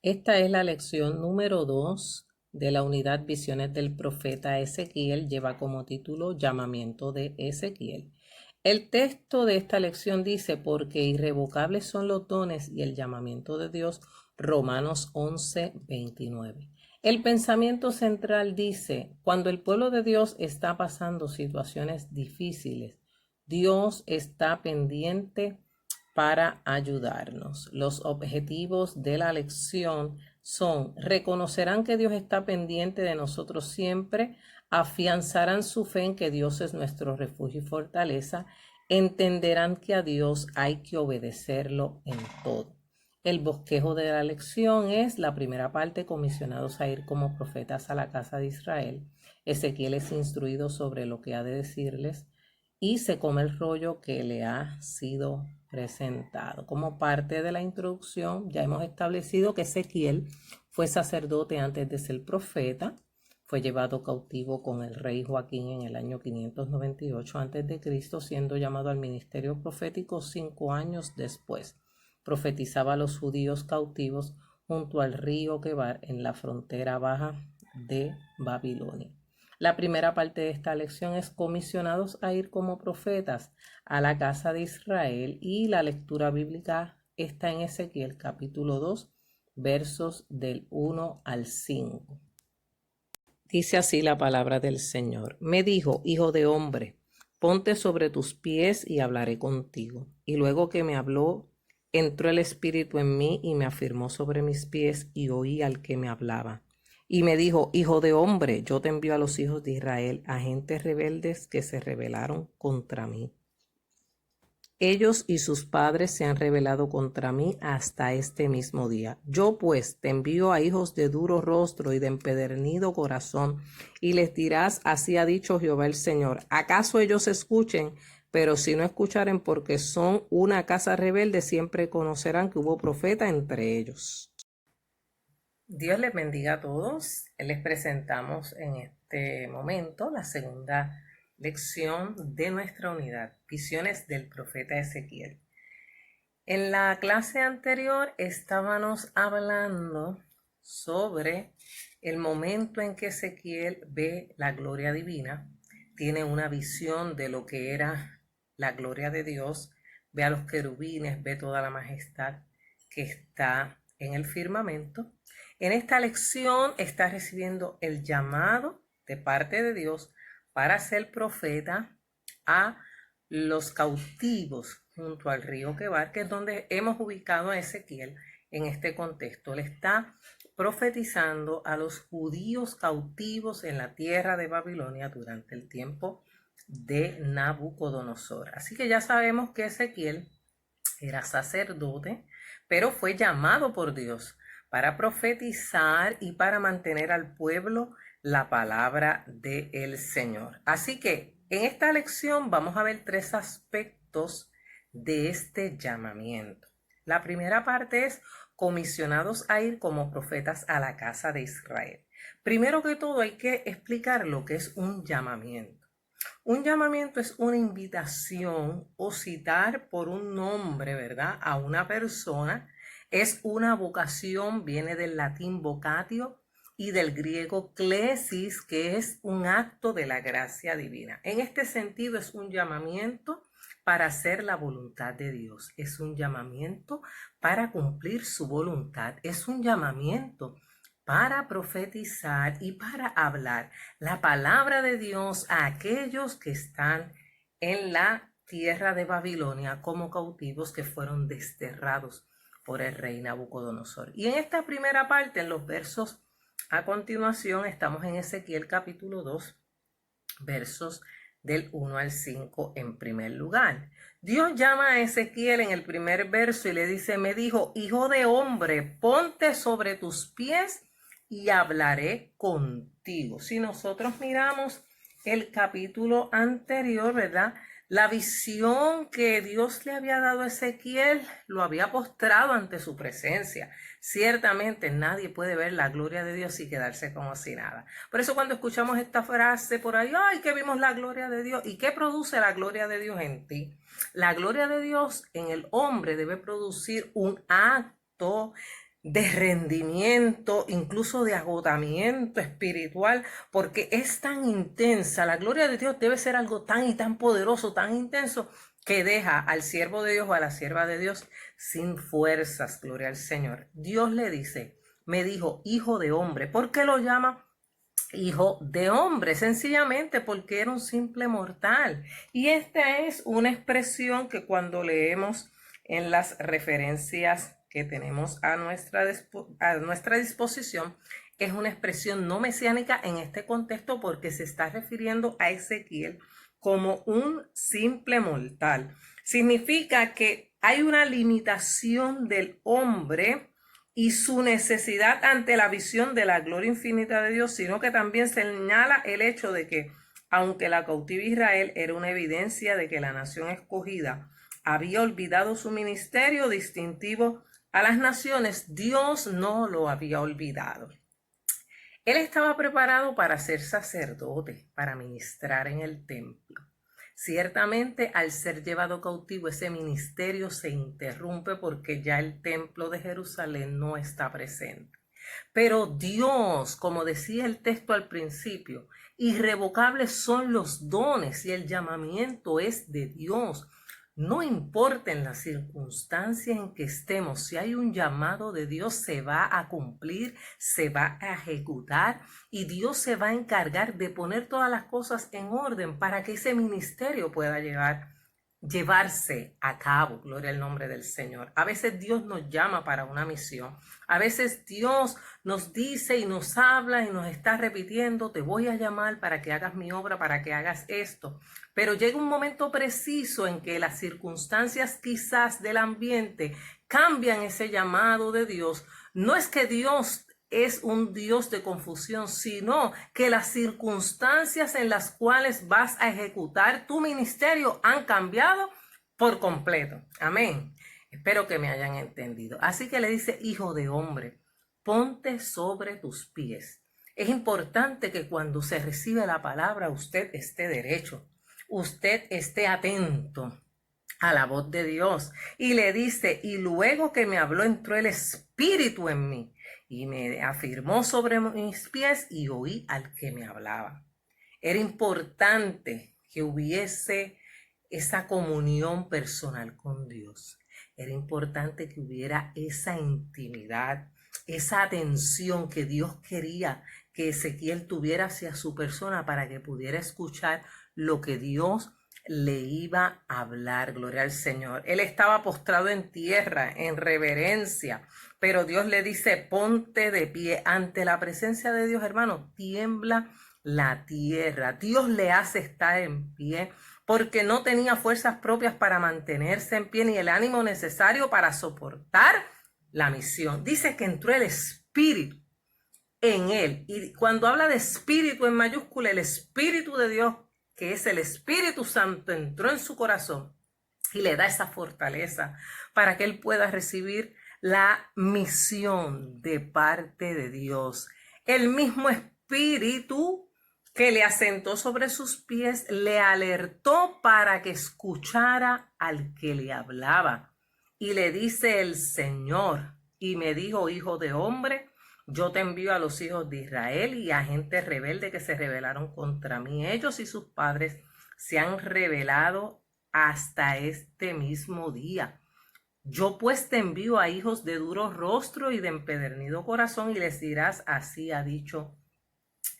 Esta es la lección número 2 de la unidad Visiones del profeta Ezequiel. Lleva como título Llamamiento de Ezequiel. El texto de esta lección dice: porque irrevocables son los dones y el llamamiento de Dios. Romanos 11:29. El pensamiento central dice: cuando el pueblo de Dios está pasando situaciones difíciles, Dios está pendiente para ayudarnos. Los objetivos de la lección son: reconocerán que Dios está pendiente de nosotros siempre, afianzarán su fe en que Dios es nuestro refugio y fortaleza, entenderán que a Dios hay que obedecerlo en todo. El bosquejo de la lección es la primera parte: comisionados a ir como profetas a la casa de Israel. Ezequiel es instruido sobre lo que ha de decirles y se come el rollo que le ha sido presentado. Como parte de la introducción, ya hemos establecido que Ezequiel fue sacerdote antes de ser profeta. Fue llevado cautivo con el rey Joaquín en el año 598 a.C., siendo llamado al ministerio profético 5 años después. Profetizaba a los judíos cautivos junto al río Quebar en la frontera baja de Babilonia. La primera parte de esta lección es comisionados a ir como profetas a la casa de Israel, y la lectura bíblica está en Ezequiel capítulo 2, versos del 1 al 5. Dice así la palabra del Señor: me dijo: hijo de hombre, ponte sobre tus pies y hablaré contigo. Y luego que me habló, entró el Espíritu en mí y me afirmó sobre mis pies, y oí al que me hablaba. Y me dijo: hijo de hombre, yo te envío a los hijos de Israel, a gentes rebeldes que se rebelaron contra mí. Ellos y sus padres se han rebelado contra mí hasta este mismo día. Yo pues te envío a hijos de duro rostro y de empedernido corazón, y les dirás: así ha dicho Jehová el Señor. ¿Acaso ellos escuchen? Pero si no escucharen, porque son una casa rebelde, siempre conocerán que hubo profeta entre ellos. Dios les bendiga a todos. Les presentamos en este momento la segunda lección de nuestra unidad, Visiones del profeta Ezequiel. En la clase anterior estábamos hablando sobre el momento en que Ezequiel ve la gloria divina, tiene una visión de lo que era la gloria de Dios, ve a los querubines, ve toda la majestad que está en el firmamento. En esta lección está recibiendo el llamado de parte de Dios para ser profeta a los cautivos junto al río Quebar, que es donde hemos ubicado a Ezequiel en este contexto. Le está profetizando a los judíos cautivos en la tierra de Babilonia durante el tiempo de Nabucodonosor. Así que ya sabemos que Ezequiel era sacerdote, pero fue llamado por Dios para profetizar y para mantener al pueblo la palabra del Señor. Así que en esta lección vamos a ver 3 aspectos de este llamamiento. La primera parte es comisionados a ir como profetas a la casa de Israel. Primero que todo hay que explicar lo que es un llamamiento. Un llamamiento es una invitación o citar por un nombre, ¿verdad?, a una persona. Es una vocación, viene del latín vocatio y del griego klesis, que es un acto de la gracia divina. En este sentido, es un llamamiento para hacer la voluntad de Dios. Es un llamamiento para cumplir su voluntad. Es un llamamiento para profetizar y para hablar la palabra de Dios a aquellos que están en la tierra de Babilonia como cautivos, que fueron desterrados por el rey Nabucodonosor. Y en esta primera parte, en los versos a continuación, estamos en Ezequiel capítulo 2, versos del 1 al 5 en primer lugar. Dios llama a Ezequiel en el primer verso y le dice: me dijo: hijo de hombre, ponte sobre tus pies y hablaré contigo. Si nosotros miramos el capítulo anterior, ¿verdad?, la visión que Dios le había dado a Ezequiel lo había postrado ante su presencia. Ciertamente nadie puede ver la gloria de Dios y quedarse como si nada. Por eso cuando escuchamos esta frase por ahí: ¡ay, que vimos la gloria de Dios! ¿Y qué produce la gloria de Dios en ti? La gloria de Dios en el hombre debe producir un acto de rendimiento, incluso de agotamiento espiritual, porque es tan intensa. La gloria de Dios debe ser algo tan y tan poderoso, tan intenso, que deja al siervo de Dios o a la sierva de Dios sin fuerzas. Gloria al Señor. Dios le dice, me dijo, hijo de hombre. ¿Por qué lo llama hijo de hombre? Sencillamente porque era un simple mortal. Y esta es una expresión que cuando leemos en las referencias que tenemos a nuestra disposición, es una expresión no mesiánica en este contexto porque se está refiriendo a Ezequiel como un simple mortal. Significa que hay una limitación del hombre y su necesidad ante la visión de la gloria infinita de Dios, sino que también señala el hecho de que, aunque la cautiva Israel era una evidencia de que la nación escogida había olvidado su ministerio distintivo a las naciones, Dios no lo había olvidado. Él estaba preparado para ser sacerdote, para ministrar en el templo. Ciertamente, al ser llevado cautivo, ese ministerio se interrumpe porque ya el templo de Jerusalén no está presente. Pero Dios, como decía el texto al principio, irrevocables son los dones y el llamamiento es de Dios. No importa en las circunstancias en que estemos, si hay un llamado de Dios, se va a cumplir, se va a ejecutar y Dios se va a encargar de poner todas las cosas en orden para que ese ministerio pueda llevarse a cabo. Gloria al nombre del Señor. A veces Dios nos llama para una misión. A veces Dios nos dice y nos habla y nos está repitiendo, te voy a llamar para que hagas mi obra, para que hagas esto. Pero llega un momento preciso en que las circunstancias quizás del ambiente cambian ese llamado de Dios. No es que Dios es un Dios de confusión, sino que las circunstancias en las cuales vas a ejecutar tu ministerio han cambiado por completo. Amén. Espero que me hayan entendido. Así que le dice, hijo de hombre, ponte sobre tus pies. Es importante que cuando se recibe la palabra usted esté derecho, usted esté atento a la voz de Dios. Y le dice, y luego que me habló entró el Espíritu en mí y me afirmó sobre mis pies y oí al que me hablaba. Era importante que hubiese esa comunión personal con Dios. Era importante que hubiera esa intimidad, esa atención que Dios quería que Ezequiel tuviera hacia su persona para que pudiera escuchar lo que Dios le iba a hablar. Gloria al Señor. Él estaba postrado en tierra, en reverencia, pero Dios le dice, ponte de pie. Ante la presencia de Dios, hermano, tiembla la tierra. Dios le hace estar en pie porque no tenía fuerzas propias para mantenerse en pie ni el ánimo necesario para soportar la misión. Dice que entró el Espíritu en él. Y cuando habla de espíritu en mayúscula, el Espíritu de Dios, que es el Espíritu Santo, entró en su corazón y le da esa fortaleza para que él pueda recibir la misión de parte de Dios. El mismo Espíritu que le asentó sobre sus pies le alertó para que escuchara al que le hablaba. Y le dice el Señor, y me dijo, hijo de hombre, yo te envío a los hijos de Israel y a gente rebelde que se rebelaron contra mí. Ellos y sus padres se han rebelado hasta este mismo día. Yo pues te envío a hijos de duro rostro y de empedernido corazón y les dirás, así ha dicho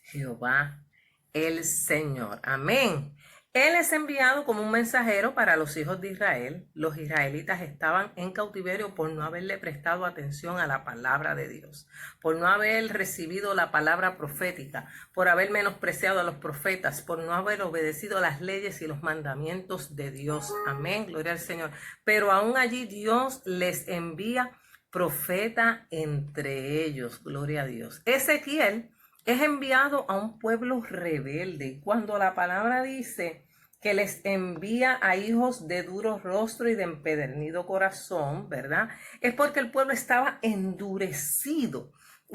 Jehová el Señor. Amén. Él es enviado como un mensajero para los hijos de Israel. Los israelitas estaban en cautiverio por no haberle prestado atención a la palabra de Dios, por no haber recibido la palabra profética, por haber menospreciado a los profetas, por no haber obedecido las leyes y los mandamientos de Dios. Amén, gloria al Señor. Pero aún allí Dios les envía profeta entre ellos, gloria a Dios. Ezequiel es enviado a un pueblo rebelde. Y cuando la palabra dice que les envía a hijos de duro rostro y de empedernido corazón, ¿verdad? Es porque el pueblo estaba endurecido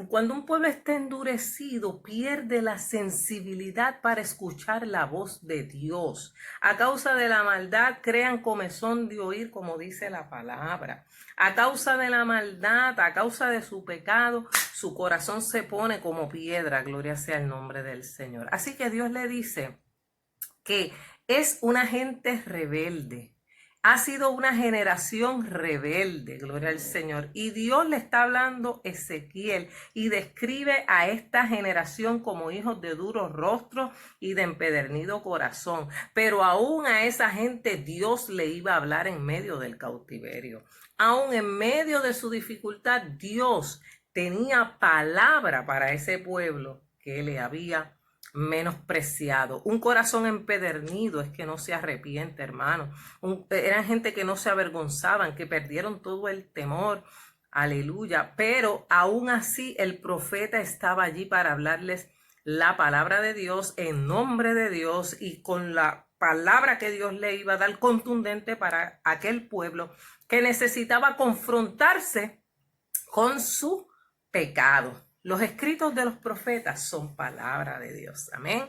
Cuando un pueblo está endurecido, pierde la sensibilidad para escuchar la voz de Dios. A causa de la maldad, crean comezón de oír, como dice la palabra. A causa de la maldad, a causa de su pecado, su corazón se pone como piedra. Gloria sea el nombre del Señor. Así que Dios le dice que es una gente rebelde. Ha sido una generación rebelde, gloria al Señor. Y Dios le está hablando a Ezequiel y describe a esta generación como hijos de duro rostro y de empedernido corazón. Pero aún a esa gente Dios le iba a hablar en medio del cautiverio. Aún en medio de su dificultad, Dios tenía palabra para ese pueblo que le había menospreciado. Un corazón empedernido es que no se arrepiente, hermano. Eran gente que no se avergonzaban, que perdieron todo el temor. Aleluya. Pero aún así el profeta estaba allí para hablarles la palabra de Dios en nombre de Dios y con la palabra que Dios le iba a dar contundente para aquel pueblo que necesitaba confrontarse con su pecado. Los escritos de los profetas son palabra de Dios. Amén.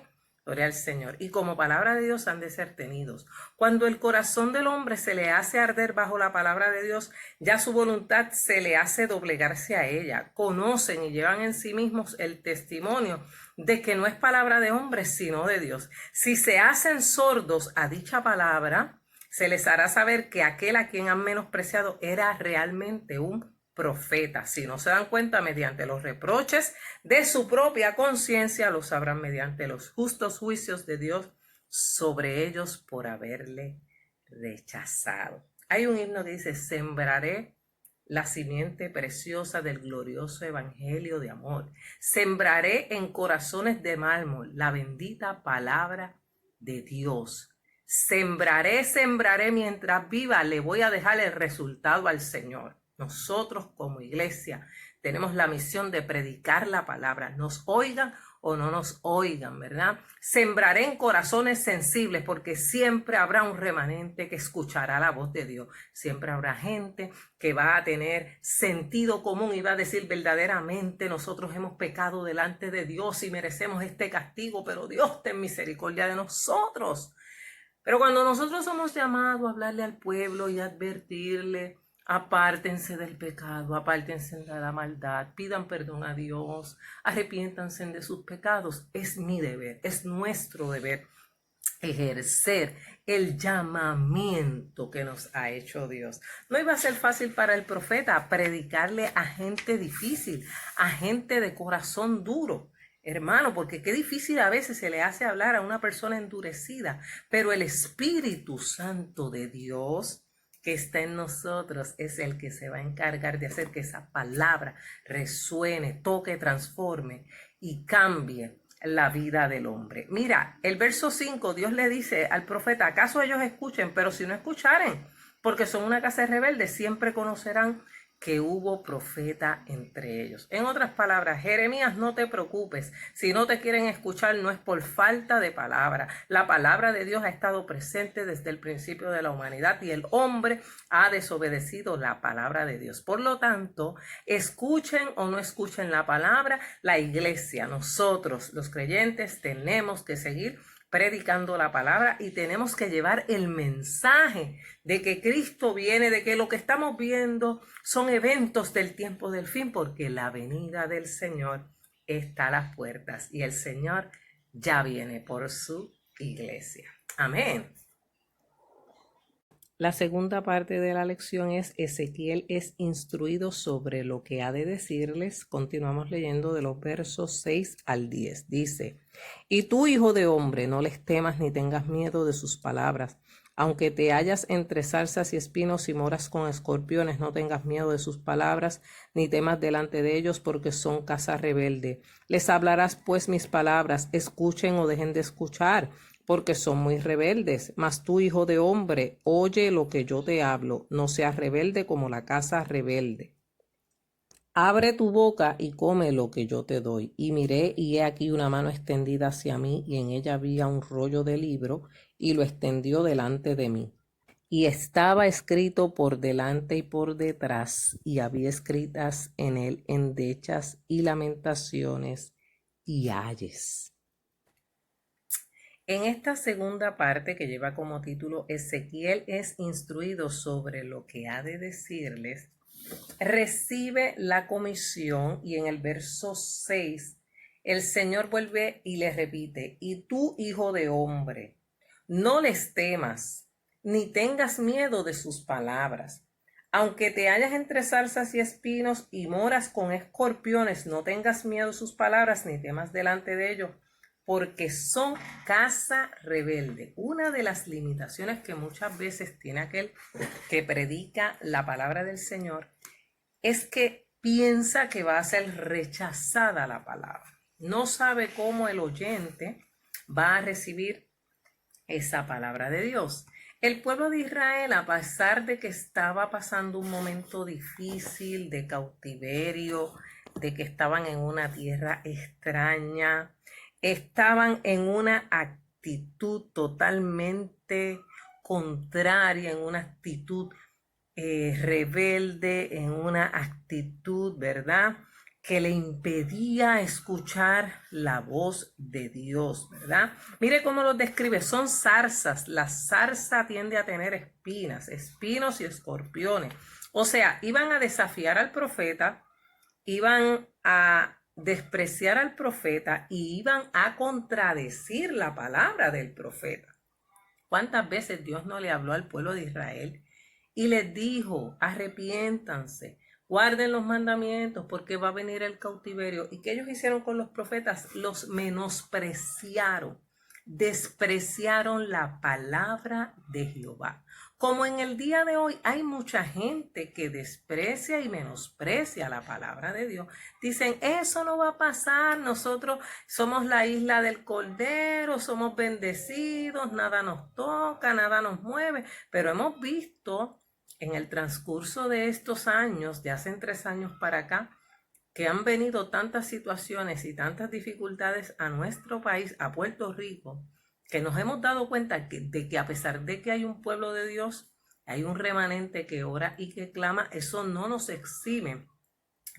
Gloria al Señor. Y como palabra de Dios han de ser tenidos. Cuando el corazón del hombre se le hace arder bajo la palabra de Dios, ya su voluntad se le hace doblegarse a ella. Conocen y llevan en sí mismos el testimonio de que no es palabra de hombre, sino de Dios. Si se hacen sordos a dicha palabra, se les hará saber que aquel a quien han menospreciado era realmente un profeta. Si no se dan cuenta mediante los reproches de su propia conciencia, lo sabrán mediante los justos juicios de Dios sobre ellos por haberle rechazado. Hay un himno que dice: sembraré la simiente preciosa del glorioso evangelio de amor. Sembraré en corazones de mármol la bendita palabra de Dios. Sembraré mientras viva, le voy a dejar el resultado al Señor. Nosotros como iglesia tenemos la misión de predicar la palabra, nos oigan o no nos oigan, ¿verdad? Sembraré en corazones sensibles, porque siempre habrá un remanente que escuchará la voz de Dios. Siempre habrá gente que va a tener sentido común y va a decir: verdaderamente nosotros hemos pecado delante de Dios y merecemos este castigo, pero Dios ten misericordia de nosotros. Pero cuando nosotros somos llamados a hablarle al pueblo y advertirle: apártense del pecado, apártense de la maldad, pidan perdón a Dios, arrepiéntanse de sus pecados. Es mi deber, es nuestro deber ejercer el llamamiento que nos ha hecho Dios. No iba a ser fácil para el profeta predicarle a gente difícil, a gente de corazón duro. Hermano, porque qué difícil a veces se le hace hablar a una persona endurecida, pero el Espíritu Santo de Dios que está en nosotros es el que se va a encargar de hacer que esa palabra resuene, toque, transforme y cambie la vida del hombre. Mira, el verso 5, Dios le dice al profeta: ¿acaso ellos escuchen? Pero si no escucharen, porque son una casa rebelde, siempre conocerán que hubo profeta entre ellos. En otras palabras, Jeremías, no te preocupes. Si no te quieren escuchar, no es por falta de palabra. La palabra de Dios ha estado presente desde el principio de la humanidad y el hombre ha desobedecido la palabra de Dios. Por lo tanto, escuchen o no escuchen la palabra, la iglesia, nosotros, los creyentes, tenemos que seguir predicando la palabra y tenemos que llevar el mensaje de que Cristo viene, de que lo que estamos viendo son eventos del tiempo del fin, porque la venida del Señor está a las puertas y el Señor ya viene por su iglesia. Amén. La segunda parte de la lección es: Ezequiel es instruido sobre lo que ha de decirles. Continuamos leyendo de los versos 6 al 10. Dice: y tú, hijo de hombre, no les temas ni tengas miedo de sus palabras. Aunque te hallas entre zarzas y espinos y moras con escorpiones, no tengas miedo de sus palabras, ni temas delante de ellos, porque son casa rebelde. Les hablarás pues mis palabras, escuchen o dejen de escuchar, porque son muy rebeldes. Mas tú, hijo de hombre, oye lo que yo te hablo, no seas rebelde como la casa rebelde. Abre tu boca y come lo que yo te doy. Y miré, y he aquí una mano extendida hacia mí, y en ella había un rollo de libro, y lo extendió delante de mí. y estaba escrito por delante y por detrás, y había escritas en él endechas y lamentaciones y ayes. En esta segunda parte que lleva como título Ezequiel es instruido sobre lo que ha de decirles, recibe la comisión y en el verso 6 el Señor vuelve y le repite, y tú, hijo de hombre, no les temas, ni tengas miedo de sus palabras. Aunque te hallas entre zarzas y espinos y moras con escorpiones, no tengas miedo de sus palabras, ni temas delante de ellos, porque son casa rebelde. Una de las limitaciones que muchas veces tiene aquel que predica la palabra del Señor es que piensa que va a ser rechazada la palabra. No sabe cómo el oyente va a recibir esa palabra de Dios. El pueblo de Israel, a pesar de que estaba pasando un momento difícil de cautiverio, de que estaban en una tierra extraña, estaban en una actitud totalmente contraria, en una actitud rebelde, en una actitud, ¿verdad?, que le impedía escuchar la voz de Dios, ¿verdad? Mire cómo los describe, son zarzas, la zarza tiende a tener espinas, espinos y escorpiones. O sea, iban a desafiar al profeta, iban a despreciar al profeta y iban a contradecir la palabra del profeta. ¿Cuántas veces Dios no le habló al pueblo de Israel y les dijo, arrepiéntanse, guarden los mandamientos porque va a venir el cautiverio? ¿Y qué ellos hicieron con los profetas? Los menospreciaron, despreciaron la palabra de Jehová. Como en el día de hoy hay mucha gente que desprecia y menosprecia la palabra de Dios. Dicen, eso no va a pasar, nosotros somos la isla del Cordero, somos bendecidos, nada nos toca, nada nos mueve. Pero hemos visto en el transcurso de estos años, de hace 3 años para acá, que han venido tantas situaciones y tantas dificultades a nuestro país, a Puerto Rico, que nos hemos dado cuenta de que a pesar de que hay un pueblo de Dios, hay un remanente que ora y que clama, eso no nos exime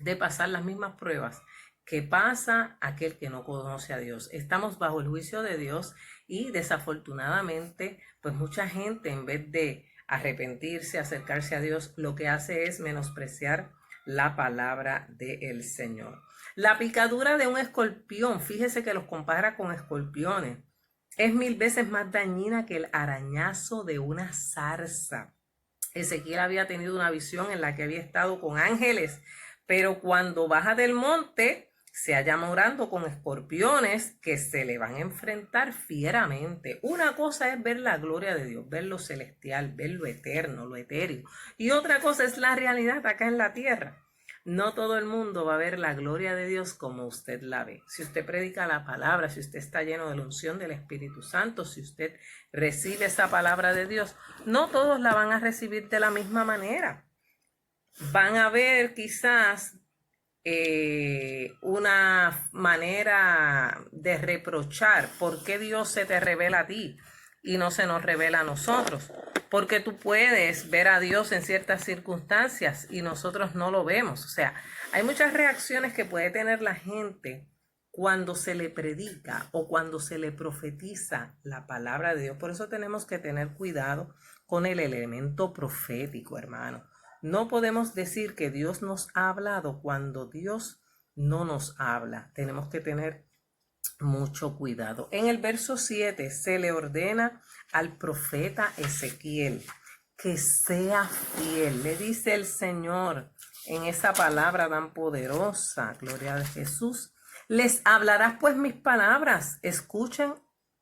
de pasar las mismas pruebas que pasa aquel que no conoce a Dios. Estamos bajo el juicio de Dios y desafortunadamente, pues mucha gente en vez de arrepentirse, acercarse a Dios, lo que hace es menospreciar la palabra del Señor. La picadura de un escorpión, fíjese que los compara con escorpiones, es 1000 veces más dañina que el arañazo de una zarza. Ezequiel había tenido una visión en la que había estado con ángeles, pero cuando baja del monte se halla morando con escorpiones que se le van a enfrentar fieramente. Una cosa es ver la gloria de Dios, ver lo celestial, ver lo eterno, lo etéreo. Y otra cosa es la realidad acá en la tierra. No todo el mundo va a ver la gloria de Dios como usted la ve. Si usted predica la palabra, si usted está lleno de la unción del Espíritu Santo, si usted recibe esa palabra de Dios, no todos la van a recibir de la misma manera. Van a ver quizás una manera de reprochar por qué Dios se te revela a ti y no se nos revela a nosotros. Porque tú puedes ver a Dios en ciertas circunstancias y nosotros no lo vemos. O sea, hay muchas reacciones que puede tener la gente cuando se le predica o cuando se le profetiza la palabra de Dios. Por eso tenemos que tener cuidado con el elemento profético, hermano. No podemos decir que Dios nos ha hablado cuando Dios no nos habla. Tenemos que tener mucho cuidado. En el verso 7 se le ordena al profeta Ezequiel que sea fiel. Le dice el Señor en esa palabra tan poderosa, gloria a Jesús, les hablarás pues mis palabras, escuchen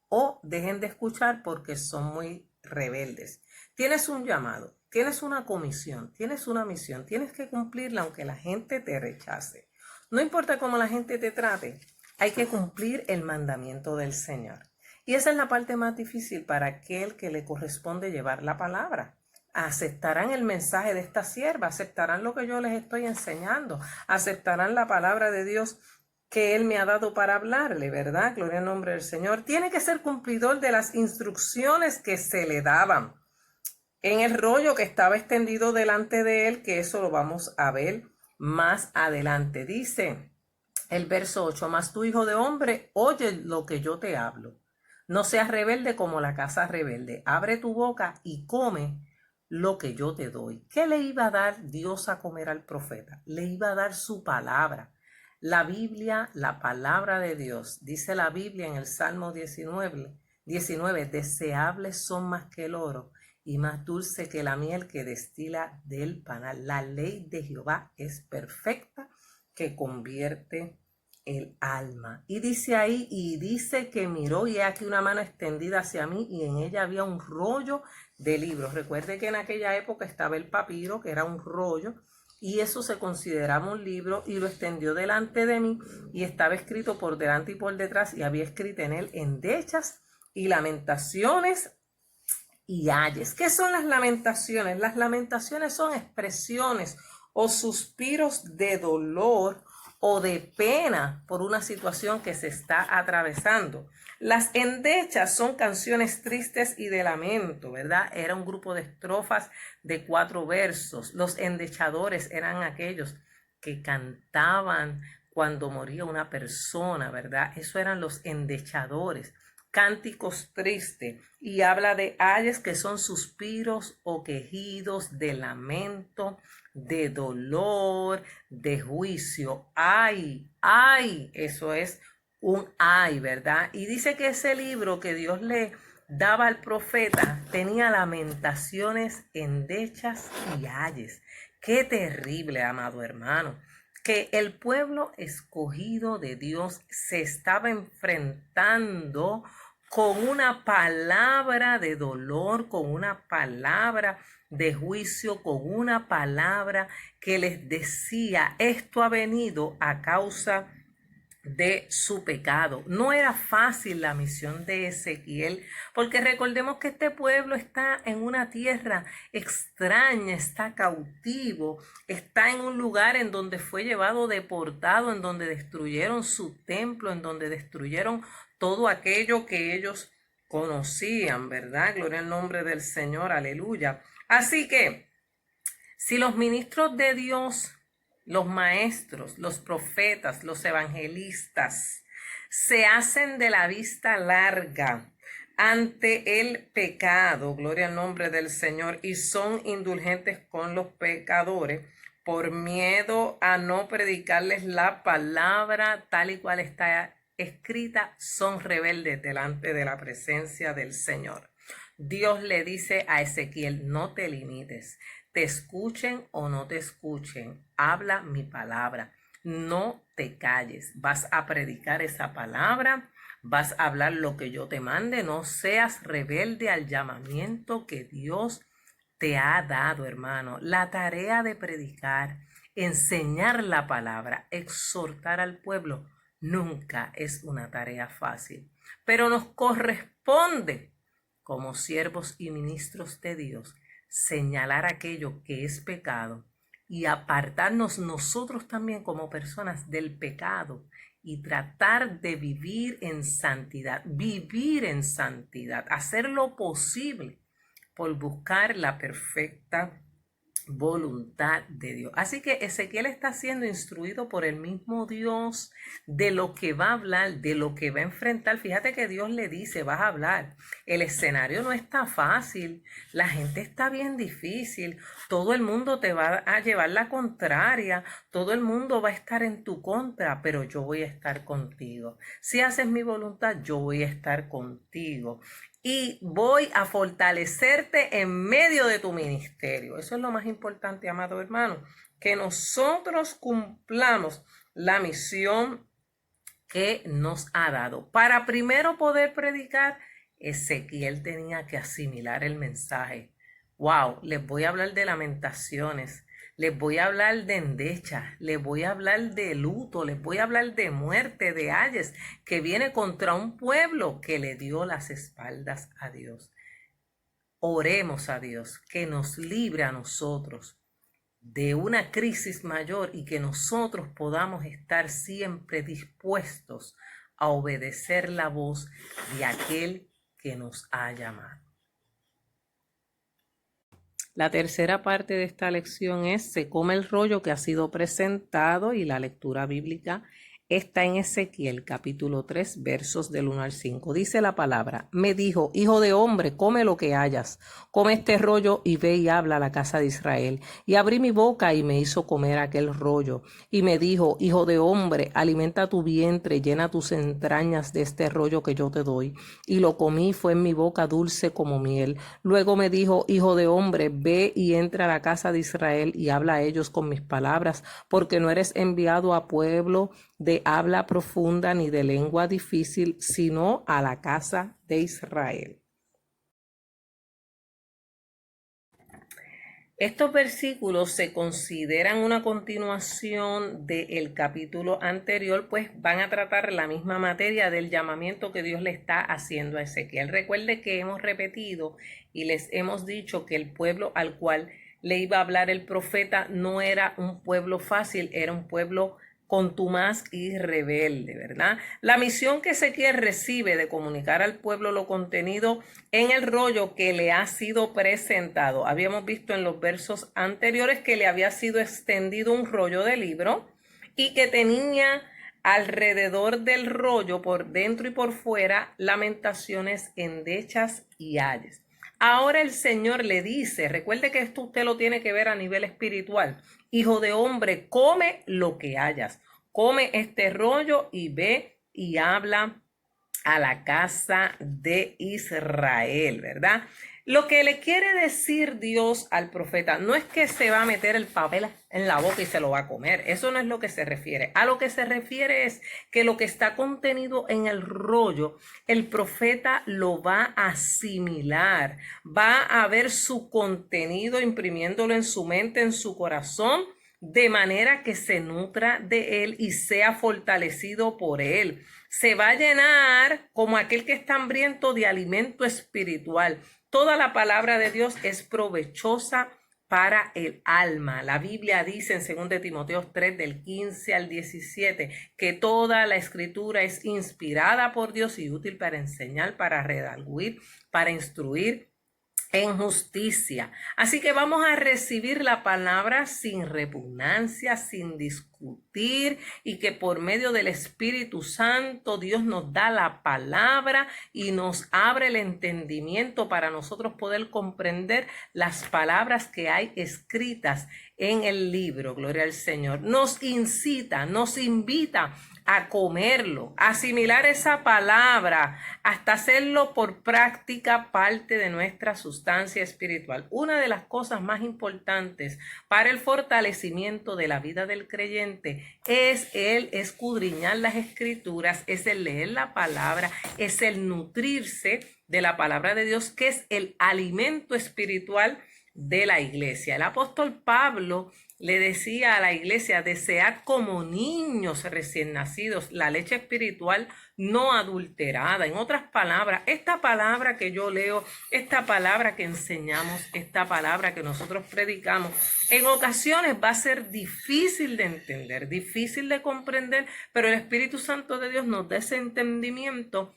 o dejen de escuchar porque son muy rebeldes. Tienes un llamado, tienes una comisión, tienes una misión, tienes que cumplirla aunque la gente te rechace. No importa cómo la gente te trate, hay que cumplir el mandamiento del Señor. Y esa es la parte más difícil para aquel que le corresponde llevar la palabra. Aceptarán el mensaje de esta sierva, aceptarán lo que yo les estoy enseñando, aceptarán la palabra de Dios que Él me ha dado para hablarle, ¿verdad? Gloria al nombre del Señor. Tiene que ser cumplidor de las instrucciones que se le daban. en el rollo que estaba extendido delante de él, que eso lo vamos a ver más adelante. Dice el verso 8, mas tú, hijo de hombre, oye lo que yo te hablo. No seas rebelde como la casa rebelde. Abre tu boca y come lo que yo te doy. ¿Qué le iba a dar Dios a comer al profeta? Le iba a dar su palabra. La Biblia, la palabra de Dios, dice la Biblia en el Salmo 19, deseables son más que el oro y más dulce que la miel que destila del panal. La ley de Jehová es perfecta, que convierte el alma. Y dice ahí, y dice que miró y he aquí una mano extendida hacia mí y en ella había un rollo de libros. Recuerde que en aquella época estaba el papiro, que era un rollo, y eso se consideraba un libro, y lo extendió delante de mí y estaba escrito por delante y por detrás, y había escrito en él endechas y lamentaciones y ayes. ¿Qué son las lamentaciones? Las lamentaciones son expresiones o suspiros de dolor o de pena por una situación que se está atravesando. Las endechas son canciones tristes y de lamento, ¿verdad? Era un grupo de estrofas de 4 versos. Los endechadores eran aquellos que cantaban cuando moría una persona, ¿verdad? Eso eran los endechadores. Cánticos tristes, y habla de ayes, que son suspiros o quejidos de lamento, de dolor, de juicio. Ay, ay, eso es un ay, ¿verdad? Y dice que ese libro que Dios le daba al profeta tenía lamentaciones, endechas y ayes. Qué terrible, amado hermano, que el pueblo escogido de Dios se estaba enfrentando con una palabra de dolor, con una palabra de juicio, con una palabra que les decía, esto ha venido a causa de su pecado. No era fácil la misión de Ezequiel, porque recordemos que este pueblo está en una tierra extraña, está cautivo, está en un lugar en donde fue llevado deportado, en donde destruyeron su templo, en donde destruyeron todo aquello que ellos conocían, ¿verdad? Gloria al nombre del Señor, aleluya. Así que, si los ministros de Dios, los maestros, los profetas, los evangelistas, se hacen de la vista larga ante el pecado, gloria al nombre del Señor, y son indulgentes con los pecadores, por miedo a no predicarles la palabra tal y cual está escrita, son rebeldes delante de la presencia del Señor. Dios le dice a Ezequiel, no te limites, te escuchen o no te escuchen, habla mi palabra, no te calles, vas a predicar esa palabra, vas a hablar lo que yo te mande, no seas rebelde al llamamiento que Dios te ha dado, hermano. La tarea de predicar, enseñar la palabra, exhortar al pueblo, nunca es una tarea fácil, pero nos corresponde como siervos y ministros de Dios señalar aquello que es pecado y apartarnos nosotros también como personas del pecado y tratar de vivir en santidad, hacer lo posible por buscar la perfecta voluntad de Dios. Así que Ezequiel está siendo instruido por el mismo Dios de lo que va a hablar, de lo que va a enfrentar. Fíjate que Dios le dice, vas a hablar. El escenario no está fácil, la gente está bien difícil, todo el mundo te va a llevar la contraria, todo el mundo va a estar en tu contra, pero yo voy a estar contigo. Si haces mi voluntad, yo voy a estar contigo y voy a fortalecerte en medio de tu ministerio. Eso es lo más importante, amado hermano, que nosotros cumplamos la misión que nos ha dado. Para primero poder predicar, Ezequiel tenía que asimilar el mensaje. Wow, les voy a hablar de lamentaciones, les voy a hablar de endechas, les voy a hablar de luto, les voy a hablar de muerte, de ayes, que viene contra un pueblo que le dio las espaldas a Dios. Oremos a Dios que nos libre a nosotros de una crisis mayor y que nosotros podamos estar siempre dispuestos a obedecer la voz de aquel que nos ha llamado. La tercera parte de esta lección es: se come el rollo que ha sido presentado, y la lectura bíblica está en Ezequiel capítulo 3 versos del 1 al 5. Dice la palabra: me dijo, hijo de hombre, come lo que hayas, come este rollo y ve y habla a la casa de Israel. Y abrí mi boca y me hizo comer aquel rollo. Y me dijo, hijo de hombre, alimenta tu vientre, llena tus entrañas de este rollo que yo te doy. Y lo comí, fue en mi boca dulce como miel. Luego me dijo, hijo de hombre, ve y entra a la casa de Israel y habla a ellos con mis palabras, porque no eres enviado a pueblo de habla profunda ni de lengua difícil, sino a la casa de Israel. Estos versículos se consideran una continuación del capítulo anterior, pues van a tratar la misma materia del llamamiento que Dios le está haciendo a Ezequiel. Recuerde que hemos repetido y les hemos dicho que el pueblo al cual le iba a hablar el profeta no era un pueblo fácil, era un pueblo contumaz y rebelde, ¿verdad? La misión que Ezequiel recibe de comunicar al pueblo lo contenido en el rollo que le ha sido presentado. Habíamos visto en los versos anteriores que le había sido extendido un rollo de libro y que tenía alrededor del rollo, por dentro y por fuera, lamentaciones, endechas y ayes. Ahora el Señor le dice, recuerde que esto usted lo tiene que ver a nivel espiritual: hijo de hombre, come lo que hayas, come este rollo y ve y habla a la casa de Israel, ¿verdad? Lo que le quiere decir Dios al profeta no es que se va a meter el papel en la boca y se lo va a comer. Eso no es lo que se refiere. A lo que se refiere es que lo que está contenido en el rollo, el profeta lo va a asimilar, va a ver su contenido imprimiéndolo en su mente, en su corazón, de manera que se nutra de él y sea fortalecido por él. Se va a llenar como aquel que está hambriento de alimento espiritual. Toda la palabra de Dios es provechosa para el alma. La Biblia dice en 2 Timoteo 3 del 15 al 17 que toda la escritura es inspirada por Dios y útil para enseñar, para redarguir, para instruir en justicia. Así que vamos a recibir la palabra sin repugnancia, sin discutir, y que por medio del Espíritu Santo Dios nos da la palabra y nos abre el entendimiento para nosotros poder comprender las palabras que hay escritas en el libro. Gloria al Señor. Nos incita, nos invita a comerlo, a asimilar esa palabra, hasta hacerlo por práctica parte de nuestra sustancia espiritual. Una de las cosas más importantes para el fortalecimiento de la vida del creyente es el escudriñar las escrituras, es el leer la palabra, es el nutrirse de la palabra de Dios, que es el alimento espiritual de la iglesia. El apóstol Pablo le decía a la iglesia: desead como niños recién nacidos la leche espiritual no adulterada. En otras palabras, esta palabra que yo leo, esta palabra que enseñamos, esta palabra que nosotros predicamos, en ocasiones va a ser difícil de entender, difícil de comprender, pero el Espíritu Santo de Dios nos da ese entendimiento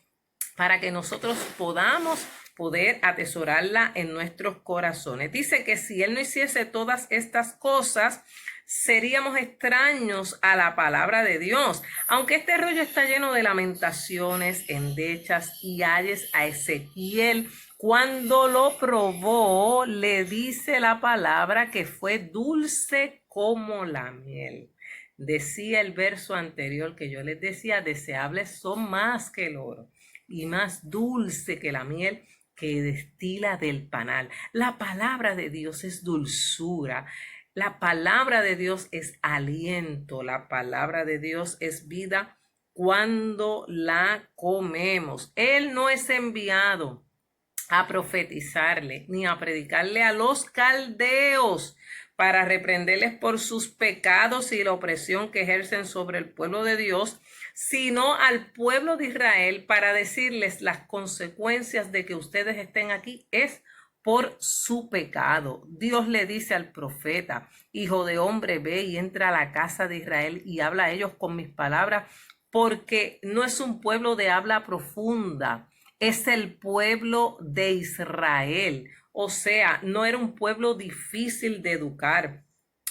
para que nosotros podamos poder atesorarla en nuestros corazones. Dice que si Él no hiciese todas estas cosas, seríamos extraños a la palabra de Dios. Aunque este rollo está lleno de lamentaciones, endechas y ayes, a Ezequiel, cuando lo probó, le dice la palabra que fue dulce como la miel. Decía el verso anterior que yo les decía: deseables son más que el oro y más dulce que la miel que destila del panal. La palabra de Dios es dulzura. La palabra de Dios es aliento. La palabra de Dios es vida cuando la comemos. Él no es enviado a profetizarle ni a predicarle a los caldeos para reprenderles por sus pecados y la opresión que ejercen sobre el pueblo de Dios, sino al pueblo de Israel para decirles: las consecuencias de que ustedes estén aquí es por su pecado. Dios le dice al profeta: hijo de hombre, ve y entra a la casa de Israel y habla a ellos con mis palabras, porque no es un pueblo de habla profunda, es el pueblo de Israel. O sea, no era un pueblo difícil de educar.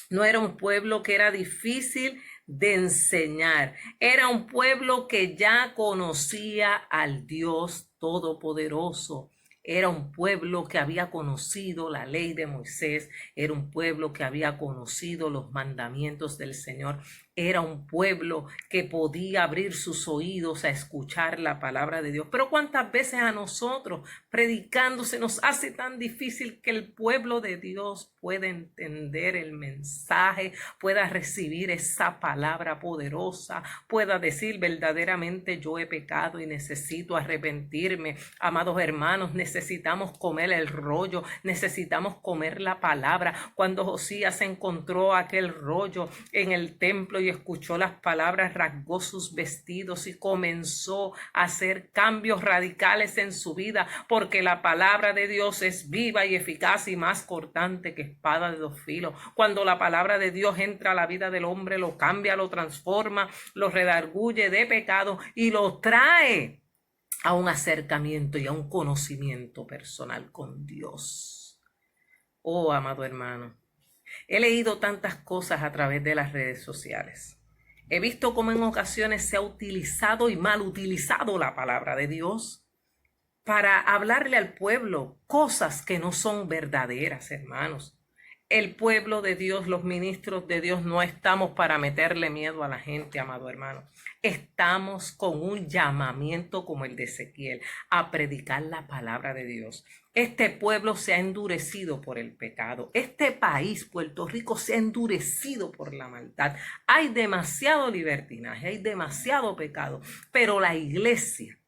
No era un pueblo que era difícil de enseñar. Era un pueblo que ya conocía al Dios Todopoderoso. Era un pueblo que había conocido la ley de Moisés. Era un pueblo que había conocido los mandamientos del Señor. Era un pueblo que podía abrir sus oídos a escuchar la palabra de Dios. Pero cuántas veces a nosotros predicando se nos hace tan difícil que el pueblo de Dios pueda entender el mensaje, pueda recibir esa palabra poderosa, pueda decir verdaderamente yo he pecado y necesito arrepentirme. Amados hermanos, necesitamos comer el rollo, necesitamos comer la palabra. Cuando Josías encontró aquel rollo en el templo y escuchó las palabras, rasgó sus vestidos y comenzó a hacer cambios radicales en su vida, porque la palabra de Dios es viva y eficaz y más cortante que espada de dos filos. Cuando la palabra de Dios entra a la vida del hombre, lo cambia, lo transforma, lo redarguye de pecado y lo trae a un acercamiento y a un conocimiento personal con Dios. Oh, amado hermano, he leído tantas cosas a través de las redes sociales. He visto cómo en ocasiones se ha utilizado y mal utilizado la palabra de Dios para hablarle al pueblo cosas que no son verdaderas, hermanos. El pueblo de Dios, los ministros de Dios, no estamos para meterle miedo a la gente, amado hermano. Estamos con un llamamiento como el de Ezequiel a predicar la palabra de Dios. Este pueblo se ha endurecido por el pecado. Este país, Puerto Rico, se ha endurecido por la maldad. Hay demasiado libertinaje, hay demasiado pecado, pero la iglesia,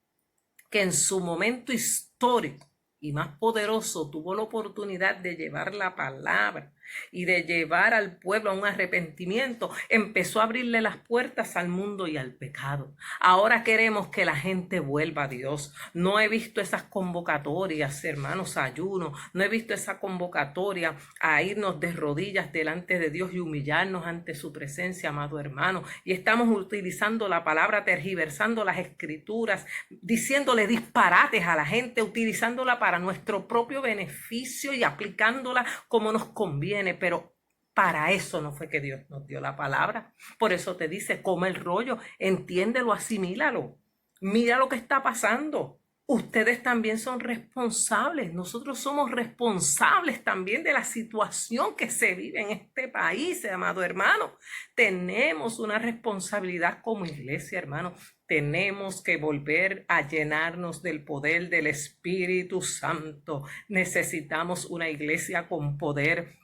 que en su momento histórico y más poderoso tuvo la oportunidad de llevar la palabra y de llevar al pueblo a un arrepentimiento, empezó a abrirle las puertas al mundo y al pecado. Ahora queremos que la gente vuelva a Dios. No he visto esas convocatorias, hermanos, a ayuno. No he visto esa convocatoria a irnos de rodillas delante de Dios y humillarnos ante su presencia, amado hermano. Y estamos utilizando la palabra, tergiversando las escrituras, diciéndole disparates a la gente, utilizándola para nuestro propio beneficio y aplicándola como nos conviene. Pero para eso no fue que Dios nos dio la palabra. Por eso te dice, come el rollo, entiéndelo, asimílalo. Mira lo que está pasando. Ustedes también son responsables. Nosotros somos responsables también de la situación que se vive en este país, amado hermano. Tenemos una responsabilidad como iglesia, hermano. Tenemos que volver a llenarnos del poder del Espíritu Santo. Necesitamos una iglesia con poder,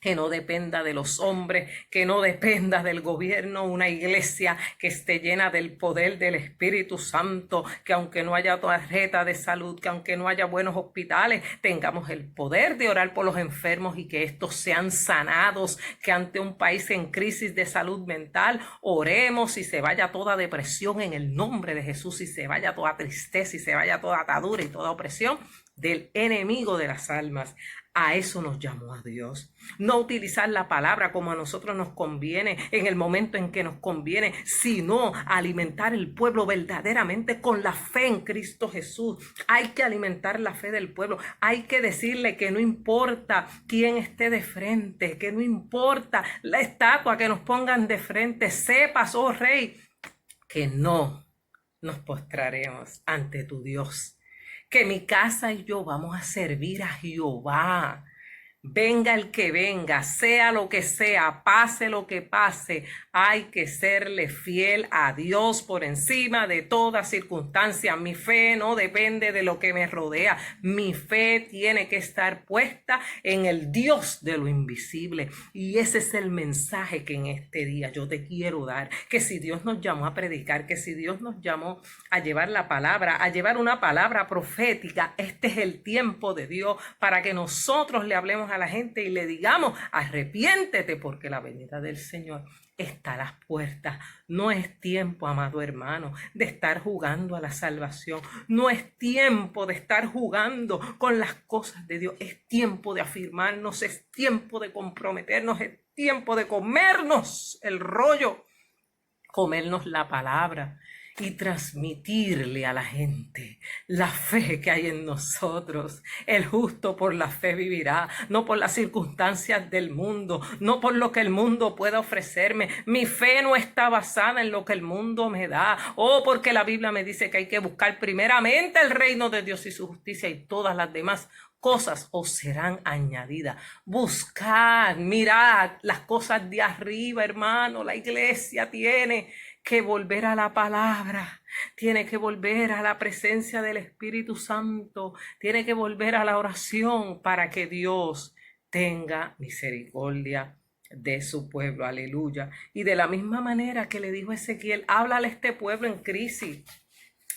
que no dependa de los hombres, que no dependa del gobierno, una iglesia que esté llena del poder del Espíritu Santo, que aunque no haya tarjeta de salud, que aunque no haya buenos hospitales, tengamos el poder de orar por los enfermos y que estos sean sanados, que ante un país en crisis de salud mental, oremos y se vaya toda depresión en el nombre de Jesús, y se vaya toda tristeza y se vaya toda atadura y toda opresión del enemigo de las almas. A eso nos llamó a Dios. No utilizar la palabra como a nosotros nos conviene, en el momento en que nos conviene, sino alimentar el pueblo verdaderamente con la fe en Cristo Jesús. Hay que alimentar la fe del pueblo. Hay que decirle que no importa quién esté de frente, que no importa la estatua que nos pongan de frente. Sepas, oh Rey, que no nos postraremos ante tu Dios. Que mi casa y yo vamos a servir a Jehová. Venga el que venga, sea lo que sea, pase lo que pase, hay que serle fiel a Dios por encima de toda circunstancia. Mi fe no depende de lo que me rodea. Mi fe tiene que estar puesta en el Dios de lo invisible. Y ese es el mensaje que en este día yo te quiero dar. Que si Dios nos llamó a predicar, que si Dios nos llamó a llevar la palabra, a llevar una palabra profética, este es el tiempo de Dios para que nosotros le hablemos a la gente y le digamos, arrepiéntete porque la venida del Señor está a las puertas. No es tiempo, amado hermano, de estar jugando a la salvación. No es tiempo de estar jugando con las cosas de Dios. Es tiempo de afirmarnos, es tiempo de comprometernos, es tiempo de comernos el rollo, comernos la palabra y transmitirle a la gente la fe que hay en nosotros. El justo por la fe vivirá, no por las circunstancias del mundo, no por lo que el mundo pueda ofrecerme. Mi fe no está basada en lo que el mundo me da. Porque la Biblia me dice que hay que buscar primeramente el reino de Dios y su justicia, y todas las demás cosas os serán añadidas. Buscad, mirad las cosas de arriba, hermano. La iglesia tiene que volver a la palabra, tiene que volver a la presencia del Espíritu Santo, tiene que volver a la oración para que Dios tenga misericordia de su pueblo. Aleluya. Y de la misma manera que le dijo Ezequiel, háblale a este pueblo en crisis.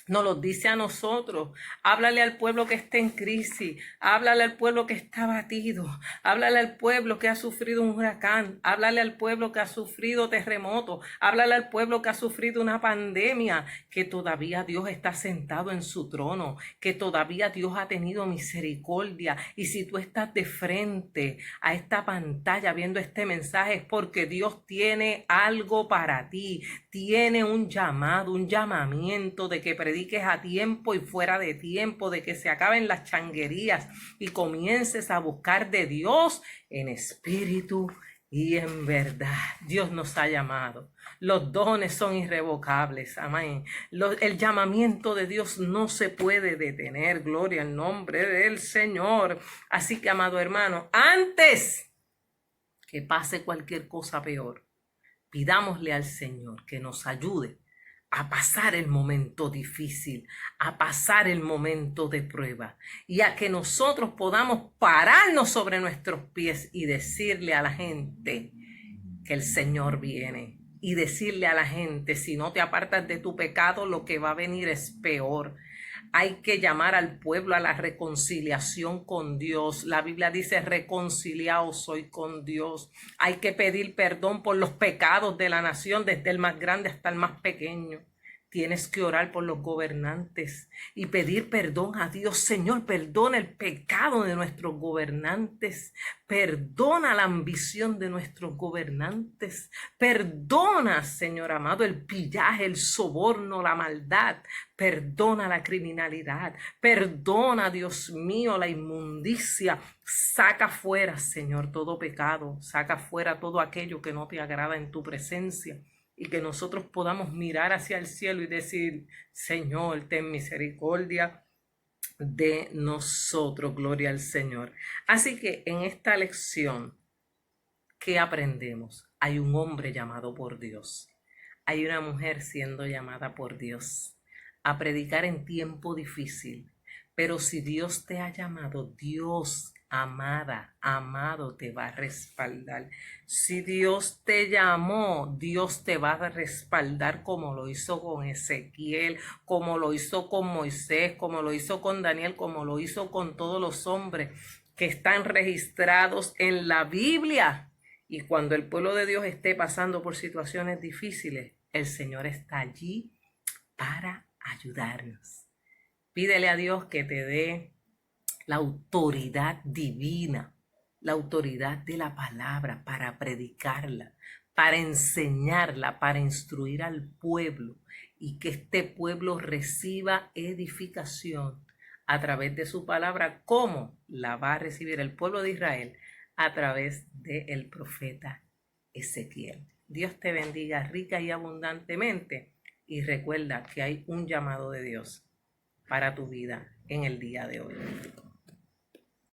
Nos lo dice a nosotros. Háblale al pueblo que está en crisis. Háblale al pueblo que está abatido. Háblale al pueblo que ha sufrido un huracán. Háblale al pueblo que ha sufrido terremoto. Háblale al pueblo que ha sufrido una pandemia. Que todavía Dios está sentado en su trono. Que todavía Dios ha tenido misericordia. Y si tú estás de frente a esta pantalla viendo este mensaje, es porque Dios tiene algo para ti. Tiene un llamado, un llamamiento de que prediques a tiempo y fuera de tiempo, de que se acaben las changuerías y comiences a buscar de Dios en espíritu y en verdad. Dios nos ha llamado. Los dones son irrevocables. Amén. El llamamiento de Dios no se puede detener. Gloria al nombre del Señor. Así que, amado hermano, antes que pase cualquier cosa peor, pidámosle al Señor que nos ayude a pasar el momento difícil, a pasar el momento de prueba, y a que nosotros podamos pararnos sobre nuestros pies y decirle a la gente que el Señor viene, y decirle a la gente, si no te apartas de tu pecado, lo que va a venir es peor. Hay que llamar al pueblo a la reconciliación con Dios. La Biblia dice, reconciliaos hoy con Dios. Hay que pedir perdón por los pecados de la nación, desde el más grande hasta el más pequeño. Tienes que orar por los gobernantes y pedir perdón a Dios. Señor, perdona el pecado de nuestros gobernantes. Perdona la ambición de nuestros gobernantes. Perdona, Señor amado, el pillaje, el soborno, la maldad. Perdona la criminalidad. Perdona, Dios mío, la inmundicia. Saca fuera, Señor, todo pecado. Saca fuera todo aquello que no te agrada en tu presencia. Y que nosotros podamos mirar hacia el cielo y decir, Señor, ten misericordia de nosotros. Gloria al Señor. Así que en esta lección, ¿qué aprendemos? Hay un hombre llamado por Dios. Hay una mujer siendo llamada por Dios a predicar en tiempo difícil. Pero si Dios te ha llamado, Dios, amada, amado, te va a respaldar. Si Dios te llamó, Dios te va a respaldar, como lo hizo con Ezequiel, como lo hizo con Moisés, como lo hizo con Daniel, como lo hizo con todos los hombres que están registrados en la Biblia. Y cuando el pueblo de Dios esté pasando por situaciones difíciles, el Señor está allí para ayudarnos. Pídele a Dios que te dé la autoridad divina, la autoridad de la palabra para predicarla, para enseñarla, para instruir al pueblo, y que este pueblo reciba edificación a través de su palabra, como la va a recibir el pueblo de Israel a través del profeta Ezequiel. Dios te bendiga rica y abundantemente, y recuerda que hay un llamado de Dios para tu vida en el día de hoy.